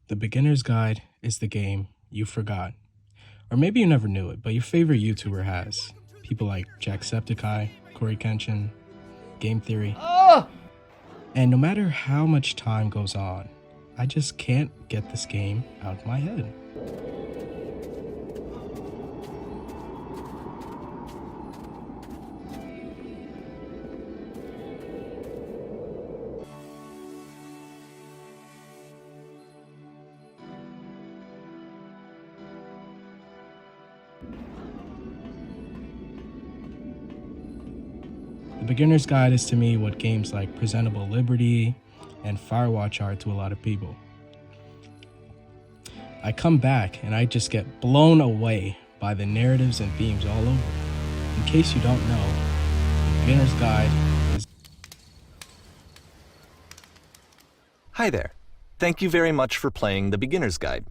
The Beginner's Guide is the game you forgot. Or maybe you never knew it, but your favorite YouTuber has. People like Jacksepticeye, CoryxKenshin, Game Theory. And no matter how much time goes on, I just can't get this game out of my head. The Beginner's Guide is to me what games like Presentable Liberty and Firewatch are to a lot of people. I come back and I just get blown away by the narratives and themes all over. In case you don't know, The Beginner's Guide is... Hi there. Thank you very much for playing The Beginner's Guide.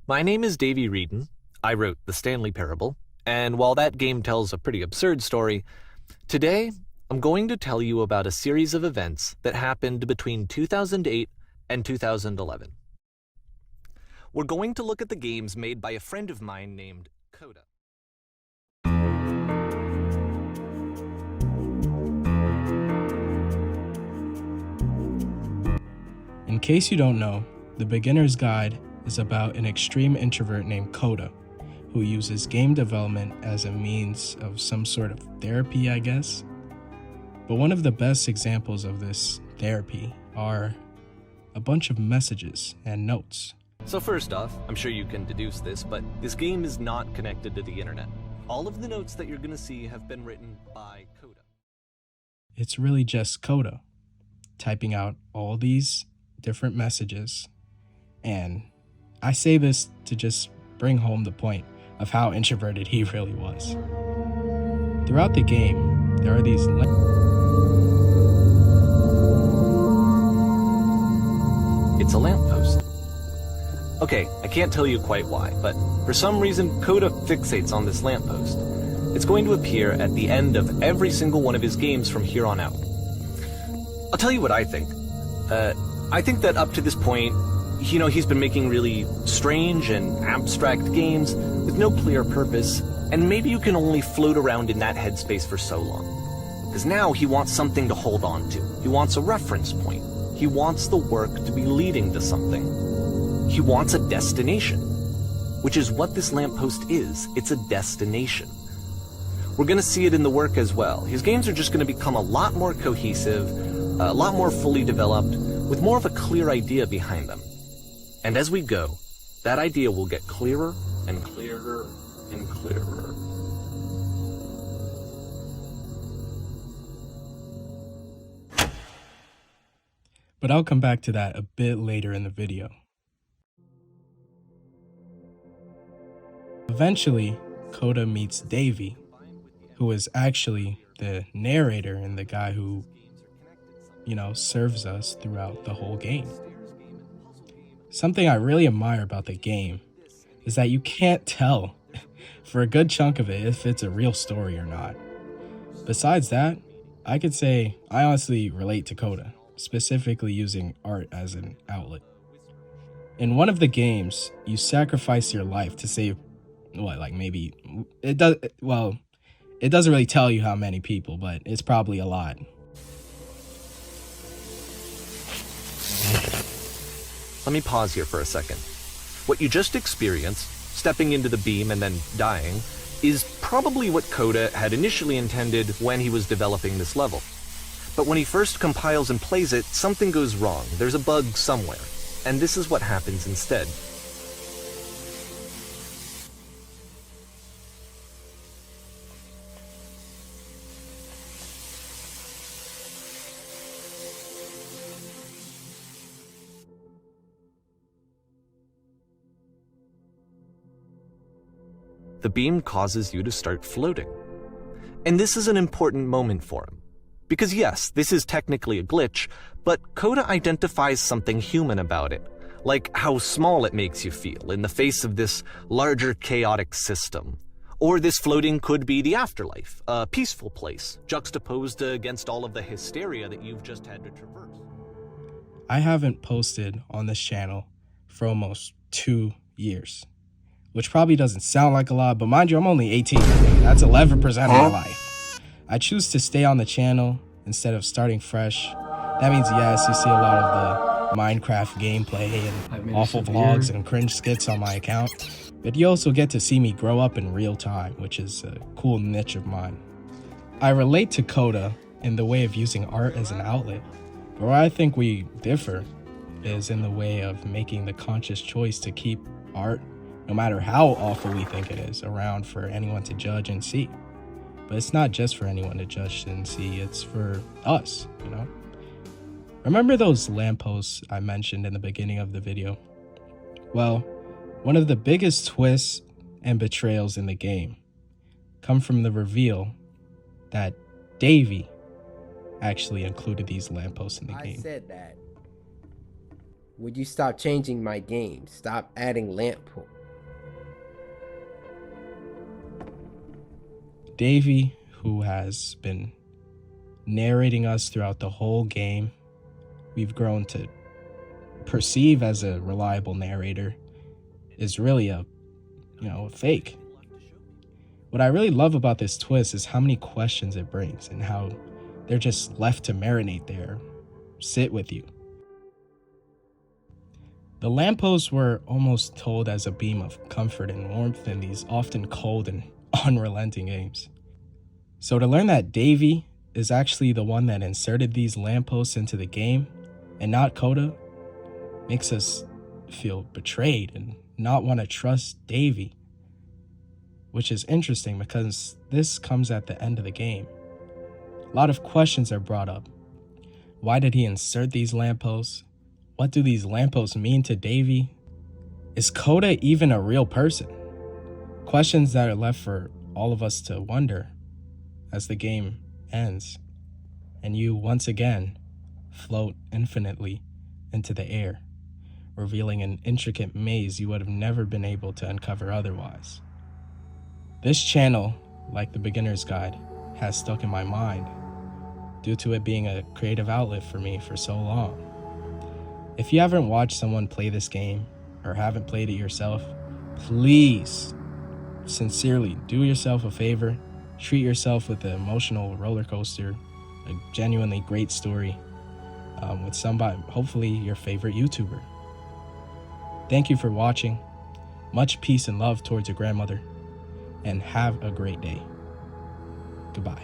My name is Davey Reedon. I wrote The Stanley Parable, and while that game tells a pretty absurd story, today I'm going to tell you about a series of events that happened between 2008 and 2011. We're going to look at the games made by a friend of mine named Coda. In case you don't know, The Beginner's Guide is about an extreme introvert named Coda, who uses game development as a means of some sort of therapy, I guess. But one of the best examples of this therapy are a bunch of messages and notes. So first off, I'm sure you can deduce this, but this game is not connected to the internet. All of the notes that you're going to see have been written by Coda. It's really just Coda typing out all these different messages. And I say this to just bring home the point of how introverted he really was. Throughout the game, there are these It's a lamppost. Okay, I can't tell you quite why, but for some reason Coda fixates on this lamppost. It's going to appear at the end of every single one of his games from here on out. I'll tell you what I think. I think that up to this point, he's been making really strange and abstract games with no clear purpose, and maybe you can only float around in that headspace for so long. Because now he wants something to hold on to. He wants a reference point. He wants the work to be leading to something. He wants a destination, which is what this lamppost is. It's a destination. We're going to see it in the work as well. His games are just going to become a lot more cohesive, a lot more fully developed, with more of a clear idea behind them. And as we go, that idea will get clearer and clearer and clearer. But I'll come back to that a bit later in the video. Eventually, Coda meets Davey, who is actually the narrator and the guy who, serves us throughout the whole game. Something I really admire about the game is that you can't tell for a good chunk of it if it's a real story or not. Besides that, I could say I honestly relate to Coda, specifically using art as an outlet. In one of the games, you sacrifice your life to save, it doesn't really tell you how many people, but it's probably a lot. Let me pause here for a second. What you just experienced, stepping into the beam and then dying, is probably what Coda had initially intended when he was developing this level. But when he first compiles and plays it, something goes wrong. There's a bug somewhere. And this is what happens instead. The beam causes you to start floating. And this is an important moment for him. Because yes, this is technically a glitch, but Coda identifies something human about it, like how small it makes you feel in the face of this larger chaotic system. Or this floating could be the afterlife, a peaceful place, juxtaposed against all of the hysteria that you've just had to traverse. I haven't posted on this channel for almost 2 years, which probably doesn't sound like a lot, but mind you, I'm only 18. That's 11% of my life. I choose to stay on the channel instead of starting fresh. That means, yes, you see a lot of the Minecraft gameplay and awful vlogs and cringe skits on my account, but you also get to see me grow up in real time, which is a cool niche of mine. I relate to Coda in the way of using art as an outlet, but where I think we differ is in the way of making the conscious choice to keep art, no matter how awful we think it is, around for anyone to judge and see. But it's not just for anyone to judge and see, it's for us, you know? Remember those lampposts I mentioned in the beginning of the video? Well, one of the biggest twists and betrayals in the game come from the reveal that Davey actually included these lampposts in the game. I said that. Would you stop changing my game? Stop adding lampposts. Davey, who has been narrating us throughout the whole game, we've grown to perceive as a reliable narrator, is really a fake. What I really love about this twist is how many questions it brings and how they're just left to marinate there, sit with you. The lampposts were almost told as a beam of comfort and warmth in these often cold and unrelenting games. So to learn that Davey is actually the one that inserted these lampposts into the game and not Coda makes us feel betrayed and not want to trust Davey, which is interesting because this comes at the end of the game. A lot of questions are brought up. Why did he insert these lampposts? What do these lampposts mean to Davey? Is Coda even a real person? Questions that are left for all of us to wonder as the game ends, and you once again float infinitely into the air, revealing an intricate maze you would have never been able to uncover otherwise. This channel, like the Beginner's Guide, has stuck in my mind due to it being a creative outlet for me for so long. If you haven't watched someone play this game or haven't played it yourself, please, sincerely, do yourself a favor. Treat yourself with an emotional roller coaster, a genuinely great story with somebody, hopefully your favorite YouTuber. Thank you for watching. Much peace and love towards your grandmother, and have a great day. Goodbye.